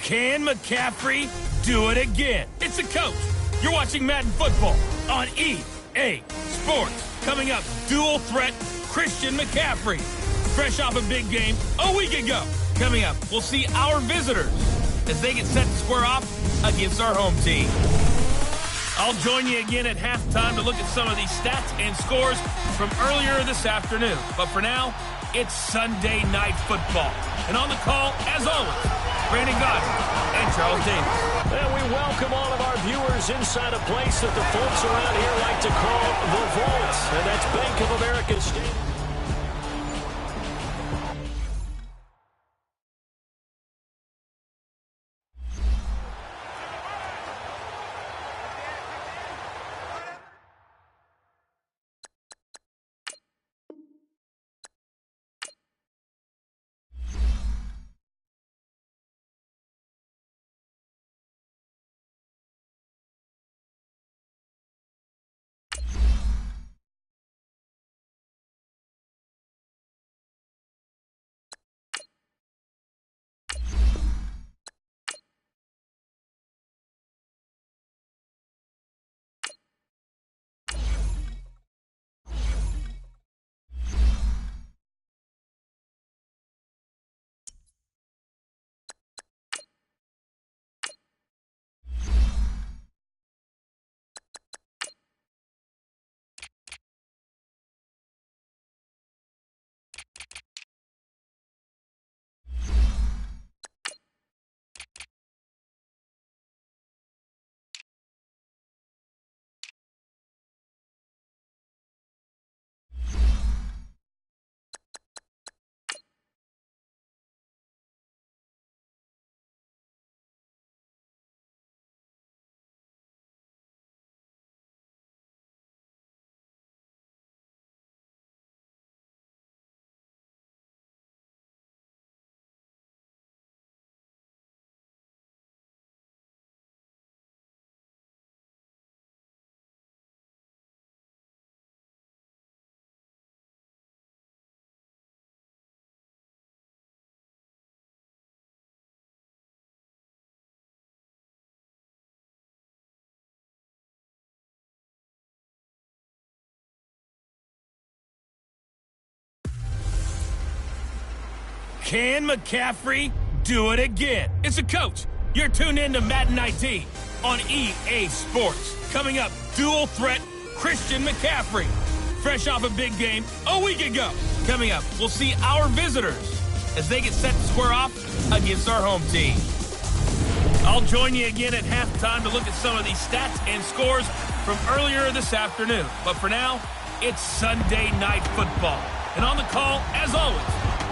Can McCaffrey do it again? It's the coach. You're watching Madden Football on EA Sports. Coming up, dual threat Christian McCaffrey. Fresh off a big game a week ago. Coming up, we'll see our visitors as they get set to square off against our home team. I'll join you again at halftime to look at some of these stats and scores from earlier this afternoon. But for now, it's Sunday Night Football. And on the call, as always, Brandon Godden and Charles Davis. And we welcome all of our viewers inside a place that the folks around here like to call the Vault. And that's Bank of America Stadium. Can McCaffrey do it again? It's the coach. You're tuned in to Madden 19 on EA Sports. Coming up, dual threat Christian McCaffrey. Fresh off a big game a week ago. Coming up, we'll see our visitors as they get set to square off against our home team. I'll join you again at halftime to look at some of these stats and scores from earlier this afternoon. But for now, it's Sunday Night Football. And on the call, as always,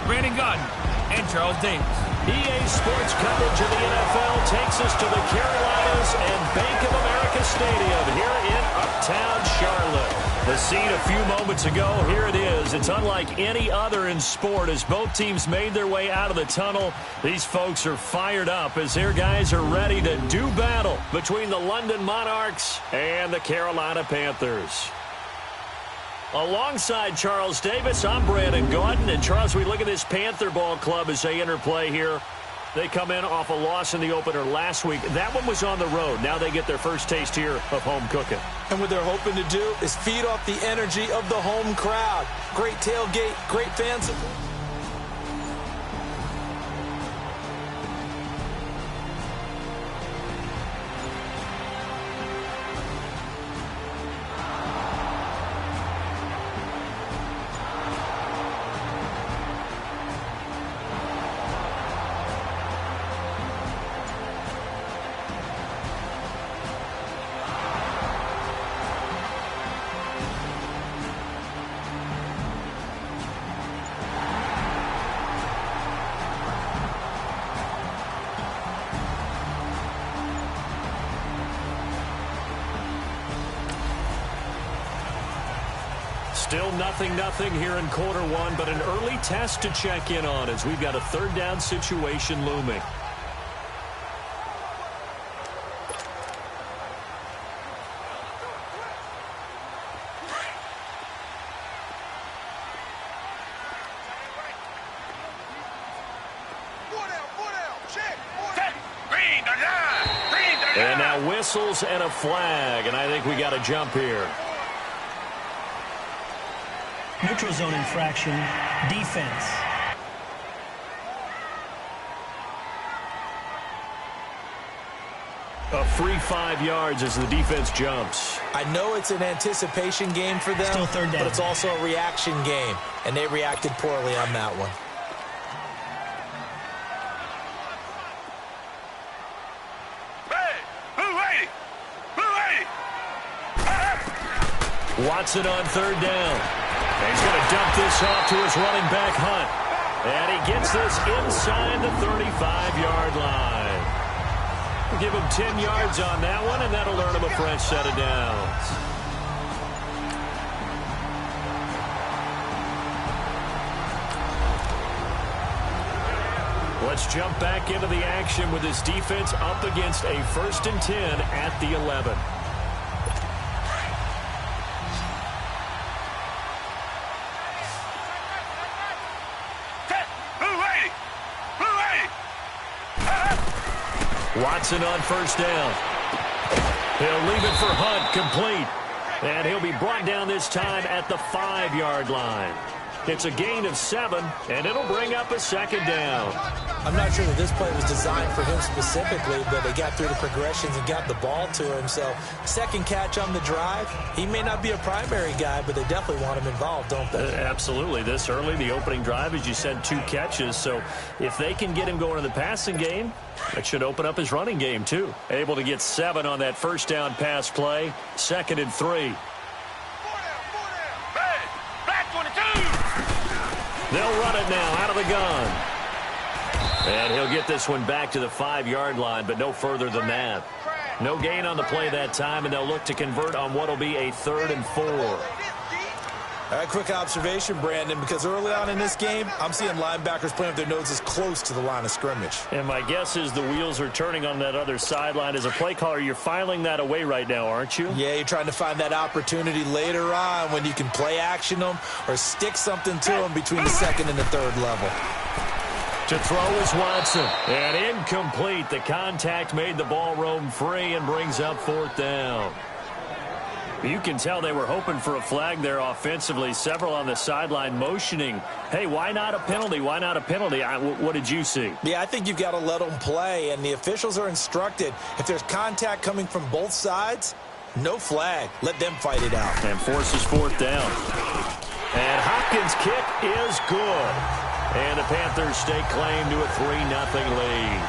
Brandon Godden and Charles Davis. EA Sports coverage of the NFL takes us to the Carolinas and Bank of America Stadium here in Uptown Charlotte. The scene a few moments ago, here it is. It's unlike any other in sport as both teams made their way out of the tunnel. These folks are fired up as their guys are ready to do battle between the London Monarchs and the Carolina Panthers. Alongside Charles Davis, I'm Brandon Gordon. And Charles, we look at this Panther ball club as they enter play here. They come in off a loss in the opener last week. That one was on the road. Now they get their first taste here of home cooking. And what they're hoping to do is feed off the energy of the home crowd. Great tailgate, great fan support. Still 0-0 here in quarter one, but an early test to check in on as we've got a third down situation looming. Set, And now whistles and a flag, and I think we got a jump here. Neutral zone infraction, defense. A free 5 yards as the defense jumps. I know it's an anticipation game for them, Still third down. but it's also a reaction game, and they reacted poorly on that one. Watson on third down. And he's going to dump this off to his running back, Hunt. And he gets this inside the 35-yard line. We'll give him 10 yards on that one, and that'll earn him a fresh set of downs. Let's jump back into the action with this defense up against a 1st and 10 at the 11. Watson on first down. He'll leave it for Hunt, complete. And he'll be brought down this time at the 5-yard line. It's a gain of 7, and it'll bring up a 2nd down. I'm not sure that this play was designed for him specifically, but they got through the progressions and got the ball to him. So, second catch on the drive. He may not be a primary guy, but they definitely want him involved, don't they? Absolutely. This early, the opening drive, as you said, 2 catches. So, if they can get him going in the passing game, that should open up his running game, too. Able to get 7 on that first down pass play. 2nd and 3. They'll run it now out of the gun. And he'll get this one back to the 5-yard line, but no further than that. No gain on the play that time, and they'll look to convert on what will be a 3rd and 4. All right, quick observation, Brandon, because early on in this game, I'm seeing linebackers playing with their noses close to the line of scrimmage. And my guess is the wheels are turning on that other sideline. As a play caller, you're filing that away right now, aren't you? Yeah, you're trying to find that opportunity later on when you can play action them or stick something to them between the 2nd and the 3rd level. To throw is Watson. And incomplete. The contact made the ball roam free and brings up 4th down. You can tell they were hoping for a flag there offensively. Several on the sideline motioning, hey, why not a penalty? Why not a penalty? What did you see? Yeah, I think you've got to let them play, and the officials are instructed. If there's contact coming from both sides, no flag. Let them fight it out. And forces 4th down. And Hopkins' kick is good. And the Panthers stake claim to a 3-0 lead.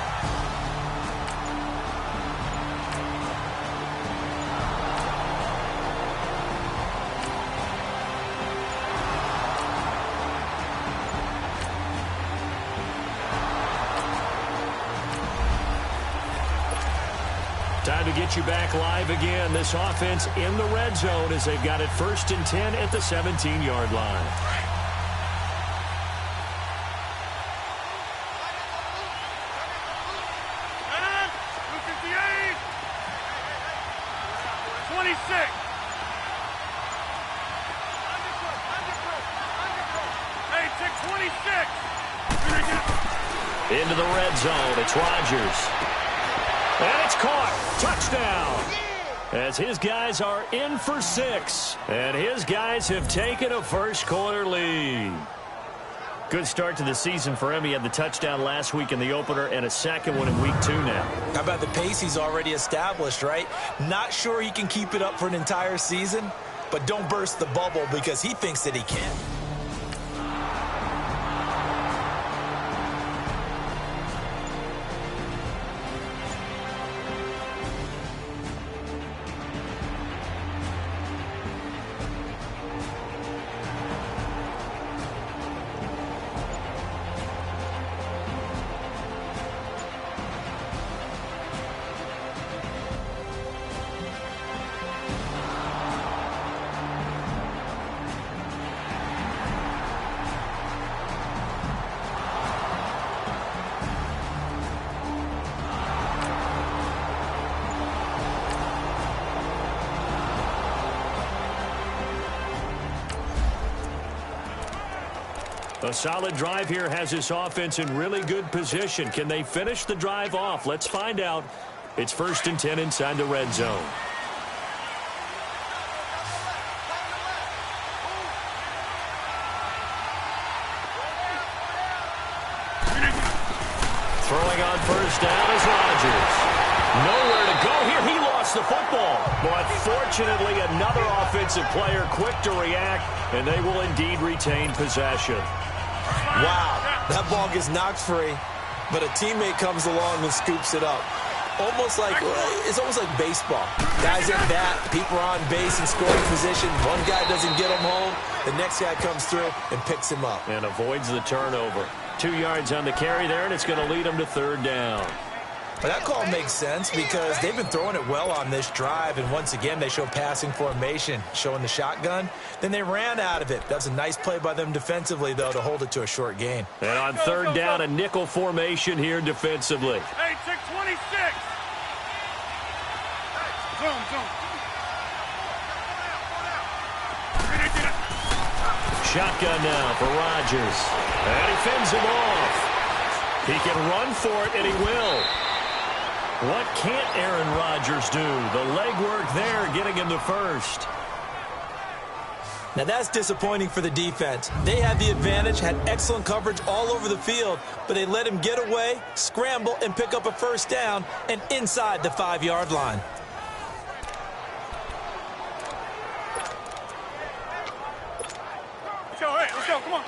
Time to get you back live again. This offense in the red zone as they've got it 1st and 10 at the 17-yard line. Into the red zone. It's Rodgers. And it's caught. Touchdown. As his guys are in for 6. And his guys have taken a first-quarter lead. Good start to the season for him. He had the touchdown last week in the opener and a second one in week 2 now. How about the pace he's already established, right? Not sure he can keep it up for an entire season, but don't burst the bubble because he thinks that he can. A solid drive here has this offense in really good position. Can they finish the drive off? Let's find out It's 1st and 10 inside the red zone. Throwing on 1st down is Rodgers. Nowhere to go here. He lost the football. But fortunately, another offensive player quick to react, and they will indeed retain possession. Wow, that ball gets knocked free, but a teammate comes along and scoops it up. It's almost like baseball. Guys at bat, people are on base in scoring position. One guy doesn't get him home. The next guy comes through and picks him up. And avoids the turnover. 2 yards on the carry there, and it's going to lead them to 3rd down. But that call makes sense because they've been throwing it well on this drive, and once again, they show passing formation, showing the shotgun. Then they ran out of it. That's a nice play by them defensively, though, to hold it to a short gain. And on 3rd down, a nickel formation here defensively. Hey, check 26. Zone. Shotgun now for Rodgers. And he fends him off. He can run for it, and he will. What can't Aaron Rodgers do? The legwork there getting him to 1st. Now that's disappointing for the defense. They had the advantage, had excellent coverage all over the field, but they let him get away, scramble, and pick up a 1st down and inside the 5-yard line. Let's go, come on.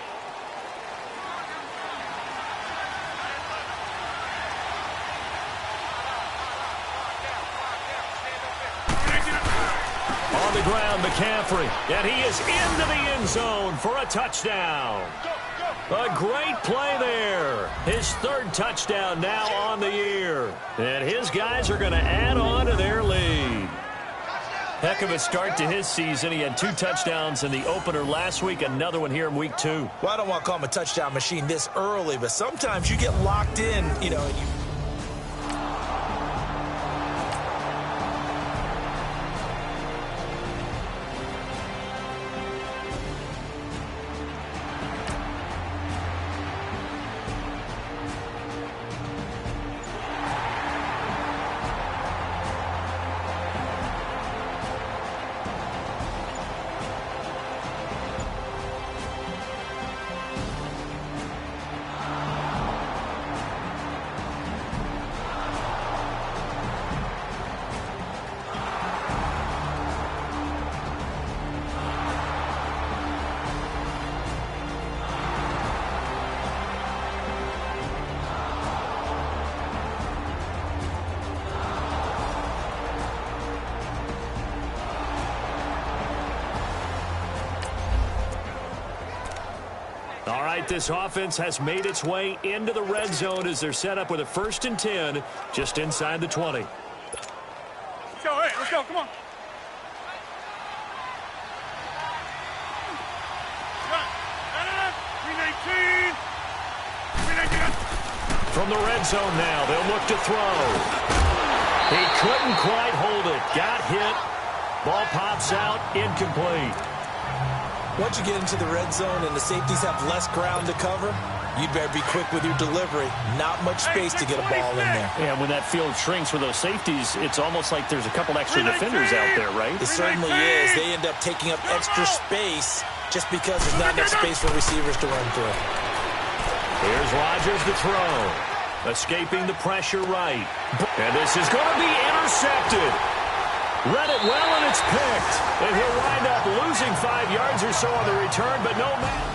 On the ground, McCaffrey, and he is into the end zone for a touchdown. A great play there. His 3rd touchdown now on the year. And his guys are going to add on to their lead. Heck of a start to his season. He had 2 touchdowns in the opener last week, another one here in week 2. Well, I don't want to call him a touchdown machine this early, but sometimes you get locked in, and you All right, this offense has made its way into the red zone as they're set up with a 1st and 10 just inside the 20. Let's go, come on. From the red zone now, they'll look to throw. He couldn't quite hold it. Got hit. Ball pops out, incomplete. Once you get into the red zone and the safeties have less ground to cover, you'd better be quick with your delivery. Not much space to get a ball in there. Yeah, when that field shrinks with those safeties, it's almost like there's a couple extra defenders out there, right? It certainly is. They end up taking up extra space just because there's not enough space for receivers to run through. Here's Rodgers to throw. Escaping the pressure right. And this is going to be intercepted. Read it well, and it's picked. And he'll wind up losing 5 yards or so on the return, but no matter.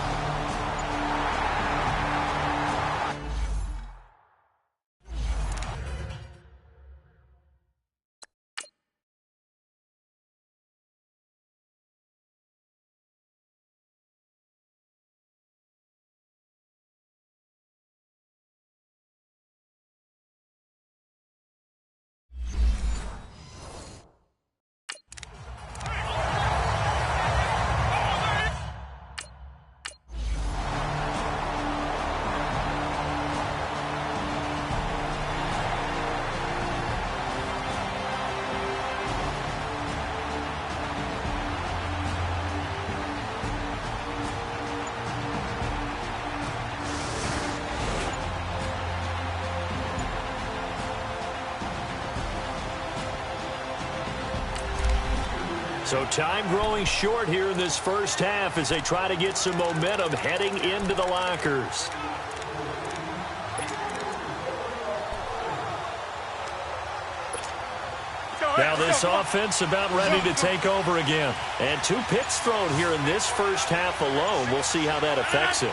So time growing short here in this first half as they try to get some momentum heading into the lockers. Now this offense about ready to take over again. And 2 picks thrown here in this first half alone. We'll see how that affects him.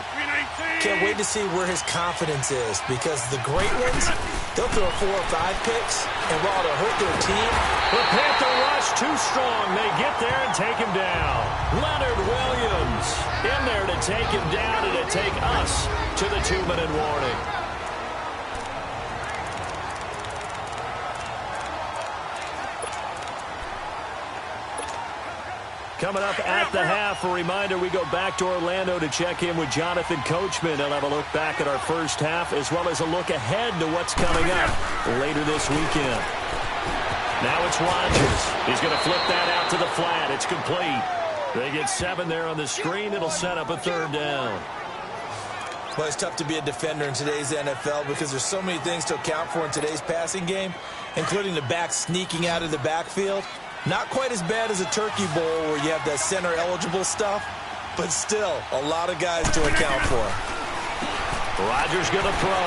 Can't wait to see where his confidence is, because the great ones, they'll throw 4 or 5 picks, and while it'll hurt their team, the Panther rush too strong. They get there and take him down. Leonard Williams in there to take him down and to take us to the 2-minute warning. Coming up at the half, a reminder, we go back to Orlando to check in with Jonathan Coachman. He'll have a look back at our first half as well as a look ahead to what's coming up later this weekend. Now it's Rodgers. He's going to flip that out to the flat. It's complete. They get 7 there on the screen. It'll set up a 3rd down. Well, it's tough to be a defender in today's NFL because there's so many things to account for in today's passing game, including the back sneaking out of the backfield. Not quite as bad as a turkey bowl where you have that center-eligible stuff, but still a lot of guys to account for. Rodgers going to throw,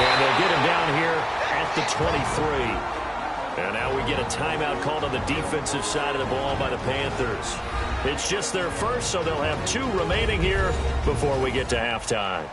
and they'll get him down here at the 23. And now we get a timeout called on the defensive side of the ball by the Panthers. It's just their first, so they'll have 2 remaining here before we get to halftime.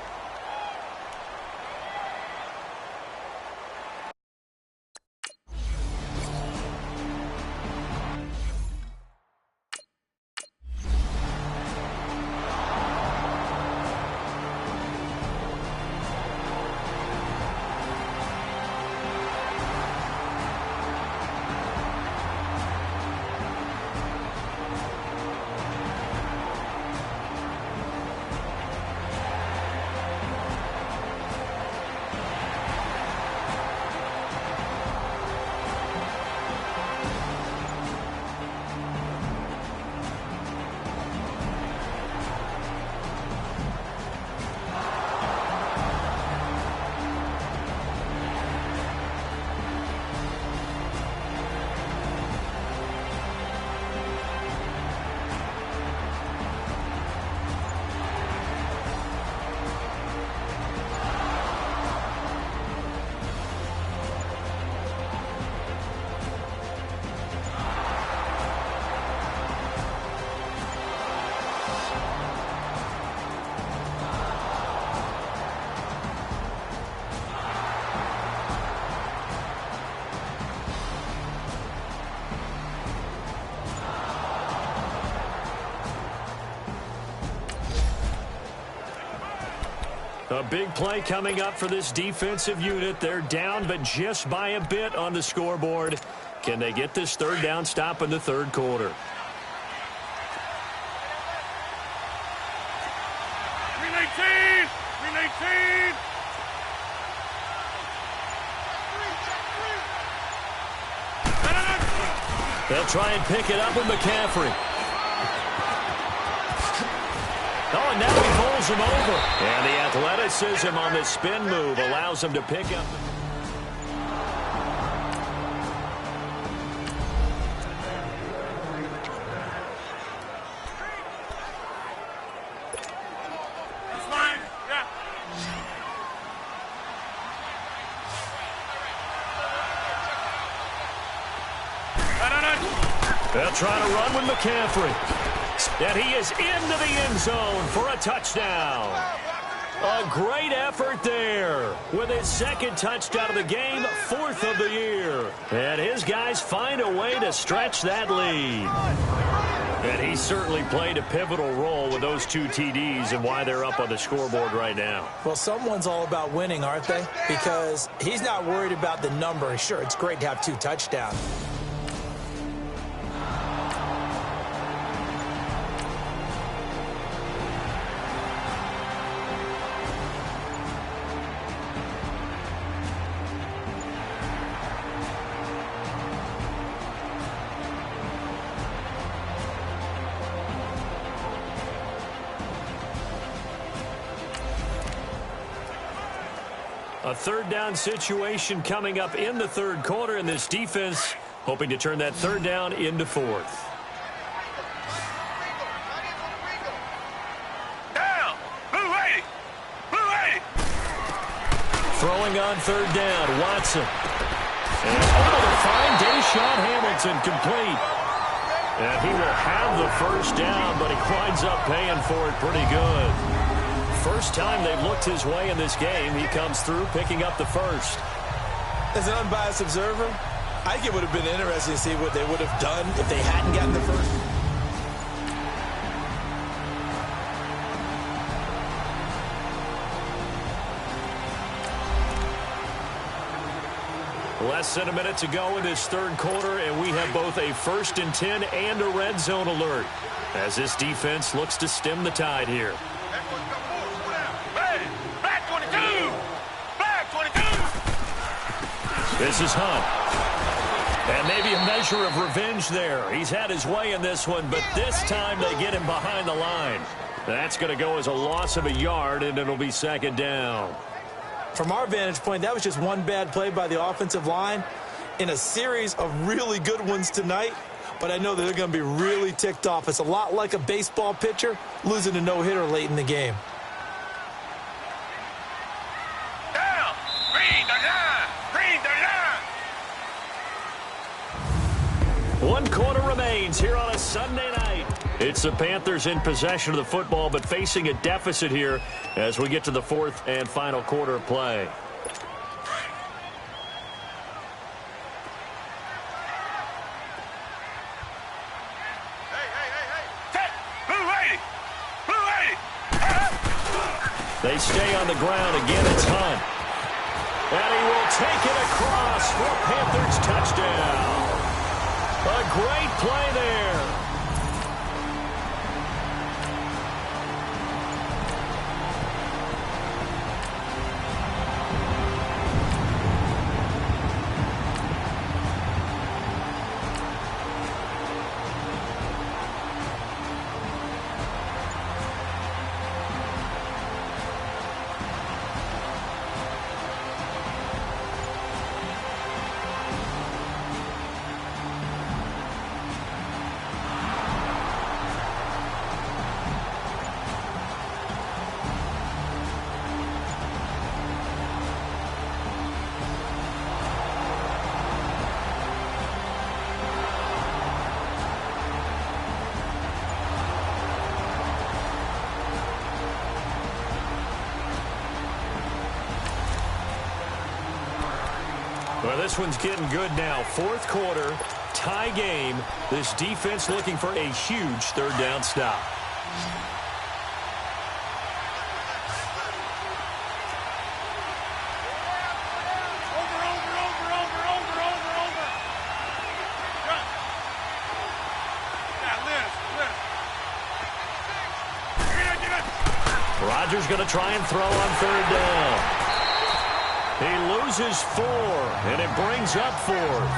A big play coming up for this defensive unit. They're down, but just by a bit on the scoreboard. Can they get this 3rd down stop in the 3rd quarter? They'll try and pick it up with McCaffrey. Oh, and now he pulls him over. And the athleticism on the spin move allows him to pick up. They'll try to run with McCaffrey. And he is into the end zone for a touchdown. A great effort there with his 2nd touchdown of the game, 4th of the year. And his guys find a way to stretch that lead. And he certainly played a pivotal role with those 2 TDs and why they're up on the scoreboard right now. Well, someone's all about winning, aren't they? Because he's not worried about the number. Sure, it's great to have 2 touchdowns. A 3rd down situation coming up in the 3rd quarter, and this defense hoping to turn that 3rd down into 4th. Throwing on third down, Watson. And able to find Deshaun Hamilton complete. And he will have the first down, but he winds up paying for it pretty good. First time they've looked his way in this game, he comes through picking up the first. As an unbiased observer, I think it would have been interesting to see what they would have done if they hadn't gotten the first. Less than a minute to go in this third quarter, and we have both a 1st and 10 and a red zone alert as this defense looks to stem the tide here. Black 22! Black 22! This is Hunt. And maybe a measure of revenge there. He's had his way in this one, but this time they get him behind the line. That's going to go as a loss of a yard, and it'll be second down. From our vantage point, that was just one bad play by the offensive line in a series of really good ones tonight. But I know that they're going to be really ticked off. It's a lot like a baseball pitcher losing a no-hitter late in the game. Down! Green the line! Green the line! 1 quarter remains here on a Sunday night. It's the Panthers in possession of the football, but facing a deficit here as we get to the 4th and final quarter of play. They stay on the ground. Again, it's Hunt. And he will take it across for a Panthers touchdown. A great play there. Well, this one's getting good now. 4th quarter, tie game. This defense looking for a huge third down stop. Rodgers going to try and throw on third down. He loses 4, and it brings up 4th.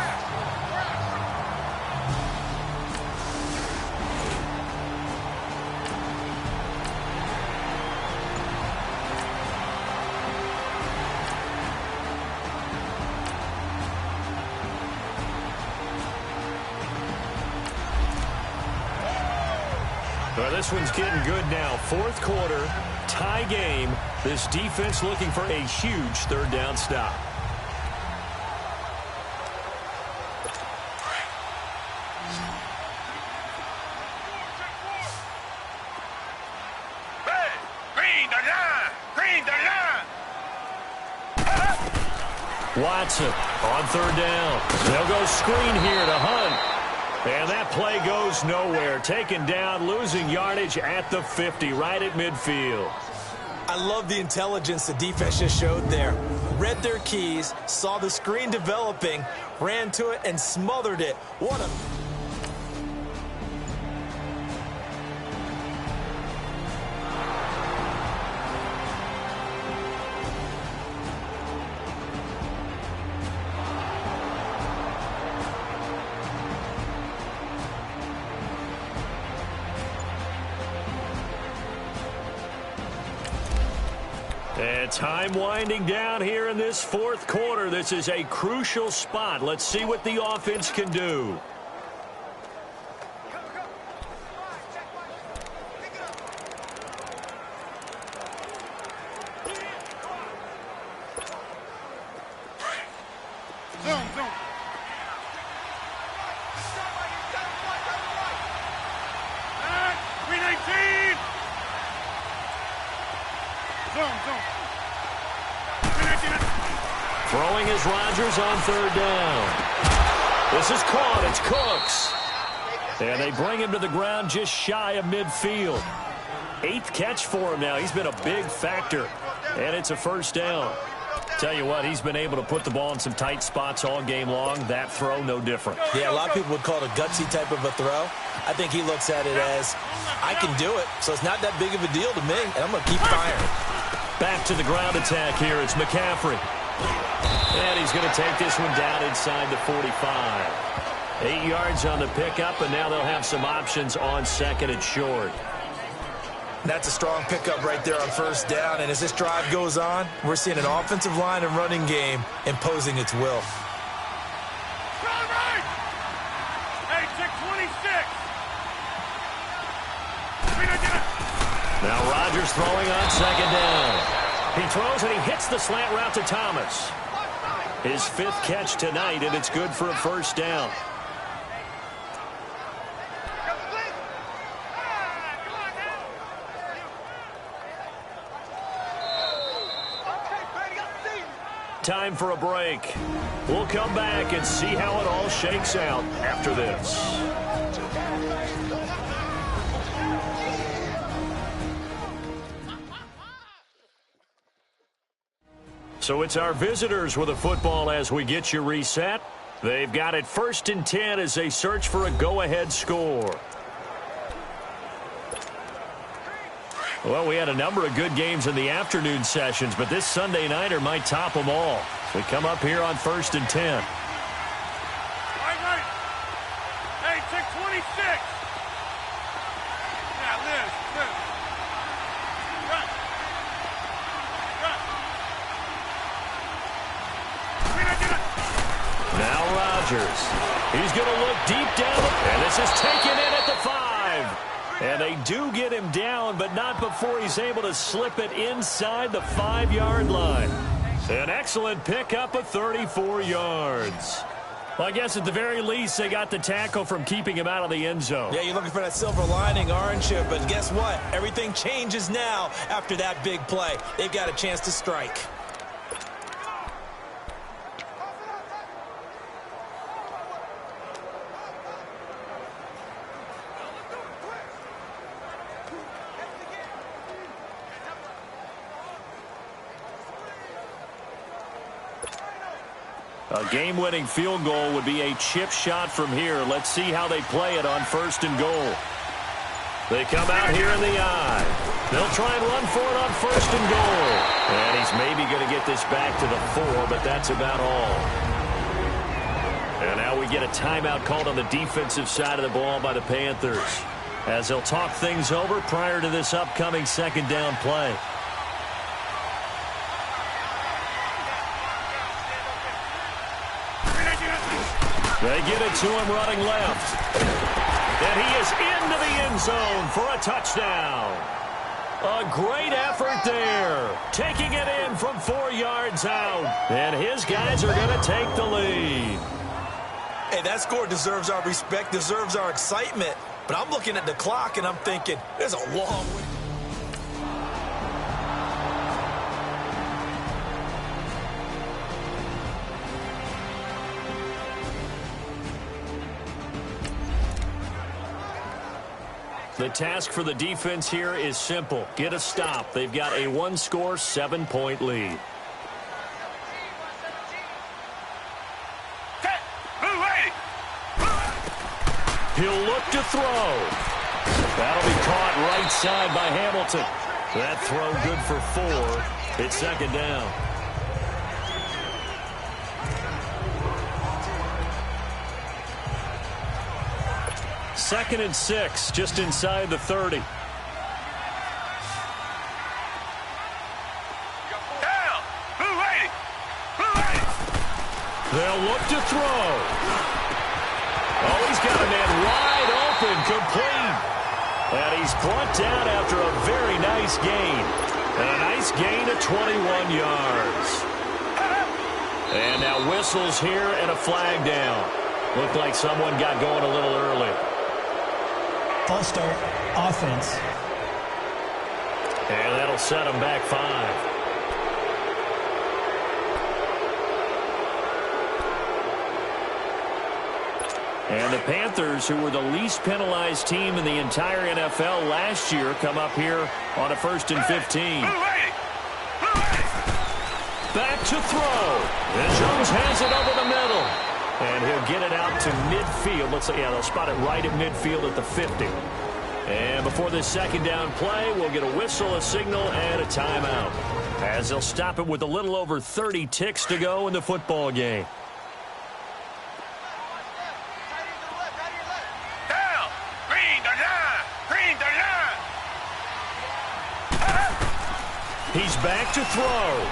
Well, this one's getting good now. 4th quarter, tie game. This defense looking for a huge third down stop. Green the line! Green the line! Watson on third down. They'll go screen here to Hunt. And that play goes nowhere. Taken down, losing yardage at the 50, right at midfield. I love the intelligence the defense just showed there. Read their keys, saw the screen developing, ran to it, and smothered it. What a... And time winding down here in this 4th quarter. This is a crucial spot. Let's see what the offense can do. Throwing is Rodgers on third down. This is caught. It's Cooks. And they bring him to the ground just shy of midfield. 8th catch for him now. He's been a big factor. And it's a first down. Tell you what, he's been able to put the ball in some tight spots all game long. That throw, no different. Yeah, a lot of people would call it a gutsy type of a throw. I think he looks at it as, I can do it, so it's not that big of a deal to me, and I'm going to keep firing. Back to the ground attack here. It's McCaffrey. And he's going to take this one down inside the 45. 8 yards on the pickup, and now they'll have some options on second and short. That's a strong pickup right there on first down, and as this drive goes on, we're seeing an offensive line and running game imposing its will. Now Rodgers throwing on second down. He throws and he hits the slant route to Thomas. His 5th catch tonight, and it's good for a first down. Time for a break. We'll come back and see how it all shakes out after this. So it's our visitors with a football as we get you reset. They've got it 1st and 10 as they search for a go-ahead score. Well, we had a number of good games in the afternoon sessions, but this Sunday nighter might top them all. We come up here on 1st and 10. Hey, check 26. Yeah, Liz. Run. Now Rodgers. He's going to look deep down, and this is taken in at the 5. And they do get him down, but not before he's able to slip it inside the 5-yard line. An excellent pickup of 34 yards. Well, I guess at the very least, they got the tackle from keeping him out of the end zone. Yeah, you're looking for that silver lining, aren't you? But guess what? Everything changes now after that big play. They've got a chance to strike. A game-winning field goal would be a chip shot from here. Let's see how they play it on 1st and goal. They come out here in the eye. They'll try and run for it on 1st and goal. And he's maybe going to get this back to the 4, but that's about all. And now we get a timeout called on the defensive side of the ball by the Panthers, as they'll talk things over prior to this upcoming 2nd down play. They get it to him running left. And he is into the end zone for a touchdown. A great effort there. Taking it in from 4 yards out. And his guys are going to take the lead. Hey, that score deserves our respect, deserves our excitement. But I'm looking at the clock and I'm thinking, there's a long way. The task for the defense here is simple. Get a stop. They've got a 1-score, 7-point lead. He'll look to throw. That'll be caught right side by Hamilton. That throw good for 4. It's 2nd down. Second and 6, just inside the 30. Down. Who waiting? They'll look to throw. Oh, he's got a man wide open, complete. And he's brought down after a very nice gain. And a nice gain of 21 yards. And now whistles here and a flag down. Looked like someone got going a little early. False start, offense. And that'll set them back 5. And the Panthers, who were the least penalized team in the entire NFL last year, come up here on a 1st and 15. Back to throw. And Jones has it over the middle. And he'll get it out to midfield. Looks like, yeah, they'll spot it right at midfield at the 50. And before this second down play, we'll get a whistle, a signal, and a timeout, as they'll stop it with a little over 30 ticks to go in the football game. He's back to throw.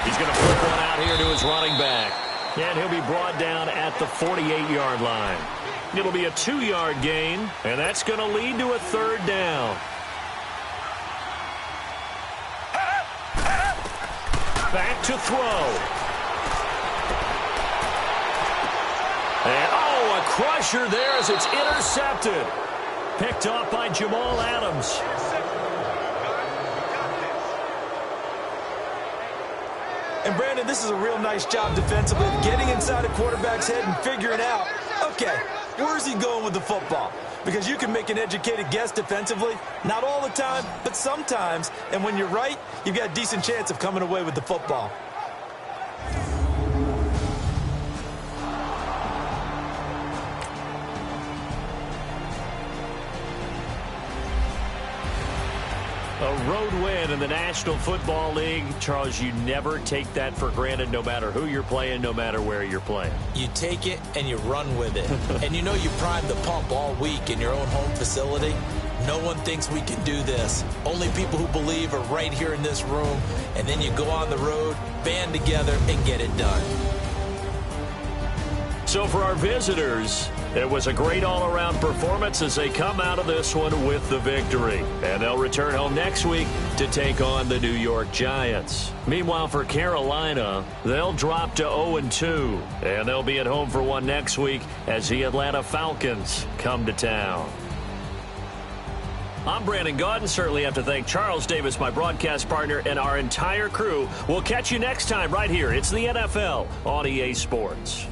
He's going to flip one out here to his running back. And he'll be brought down at the 48-yard line. It'll be a 2-yard gain, and that's going to lead to a 3rd down. Back to throw. And, oh, a crusher there as it's intercepted. Picked off by Jamal Adams. And, Brandon, this is a real nice job defensively of getting inside a quarterback's head and figuring out, okay, where's he going with the football? Because you can make an educated guess defensively, not all the time, but sometimes. And when you're right, you've got a decent chance of coming away with the football. A road win in the National Football League. Charles, you never take that for granted, no matter who you're playing, no matter where you're playing. You take it and you run with it. And you know you primed the pump all week in your own home facility. No one thinks we can do this. Only people who believe are right here in this room. And then you go on the road, band together, and get it done. So for our visitors, it was a great all-around performance as they come out of this one with the victory. And they'll return home next week to take on the New York Giants. Meanwhile, for Carolina, they'll drop to 0-2. And they'll be at home for one next week as the Atlanta Falcons come to town. I'm Brandon Gaudin. Certainly have to thank Charles Davis, my broadcast partner, and our entire crew. We'll catch you next time right here. It's the NFL on EA Sports.